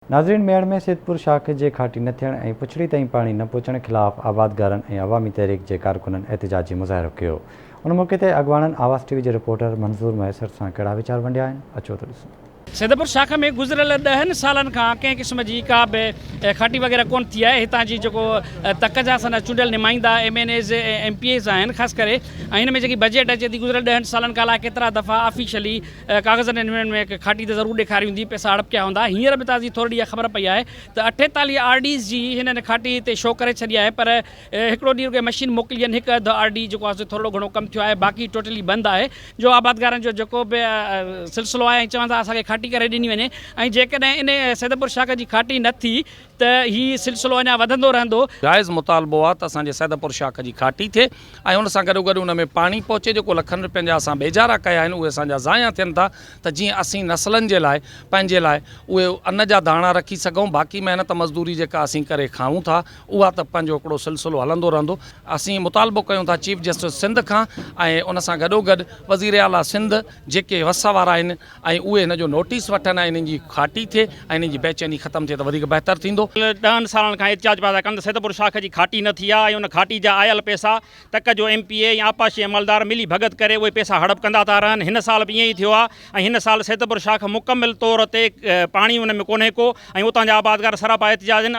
नाज़रीन, मेड़ में सिद्धपुर शाख जे खाटी न थियण ऐं पुछड़ी ताईं पाणी न पहुचण ख़िलाफ़ आबादगारनि ऐं अवामी तहरीक जे कारकुननि एहतिजाजी मुज़ाहिरो कयो। उन मौक़े ते अॻवाननि आवाज़ टीवी जे रिपोर्टर मंज़ूर मैसर सां कहिड़ा वीचार वंडिया आहिनि, अचो त ॾिसूं। सिद्धपुर शाख में गुज़िरियल 10 सालनि खां कंहिं क़िस्म जी का बि खाटी वग़ैरह कोन थी आहे। हितां जी जेको तक जा असांजा चूंडियल नुमाइंदा MNAs MPAs आहिनि ख़ासि करे, ऐं हिन में जेकी बजट अचे थी गुज़िरियल 10 सालनि खां अलाए केतिरा दफ़ा ऑफिशियली कागज़नि में खाटी त ज़रूरु ॾेखारी हूंदी, पैसा हड़प कया हूंदा। हींअर बि ताज़ी थोरी ॾींहं ख़बर पई आहे त 48 RDs जी हिननि खाटी ते शो करे छॾी आहे, पर हिकिड़ो ॾींहुं रुॻो मशीन मोकिली आहिनि, हिकु अधु RD जेको आहे थोरो घणो कमु थियो आहे, बाक़ी टोटली बंदि आहे। जो आबादगारनि जो जेको बि सिलसिलो आहे, चवंदा असांखे खाटी करे ॾिनी वञे, ऐं जेकॾहिं इन सिद्धपुर शाख जी खाटी न थी त हीउ सिलसिलो अञा वधंदो रहंदो। जाइज़ मुतालबो आहे त असांजे सैदपुर शाख जी खाटी थिए ऐं उन सां गॾो गॾु उन में पाणी पहुचे। जेको लखनि रुपयनि जा असां बेजारा कया आहिनि उहे असांजा ज़ाया थियनि था, त जीअं असीं नसलनि जे लाइ पंहिंजे लाइ उहे अन्न जा दाणा रखी सघूं। बाक़ी महिनत मज़दूरी जेका असीं करे खाऊं था उहा त पंहिंजो हिकिड़ो सिलसिलो हलंदो रहंदो। असीं मुतालबो कयूं था चीफ जस्टिस सिंध खां ऐं उन सां गॾो गॾु वज़ीर आला सिंध जेके वस वारा आहिनि ऐं उहे हिन जो नोटिस वठनि ऐं इन्हनि जी खाटी थिए ऐं इन्हनि जी बेचैनी ख़तमु थिए त वधीक बहितर थींदो। 10 सालनि खां एहतिजाज पिया था कनि, सिद्धपुर शाख जी खाटी न थी आहे ऐं उन खाटी जा आयल पैसा तक जो MPA या आपाशी अमलदार मिली भगत करे उहे पैसा हड़प कंदा था रहनि। हिन साल बि ईअं ई थियो आहे ऐं हिन साल सिद्धपुर शाख मुकमिल तौर ते पाणी उन में कोन्हे को, ऐं उतां जा आबादगार सरापा एहतिजाज आहिनि।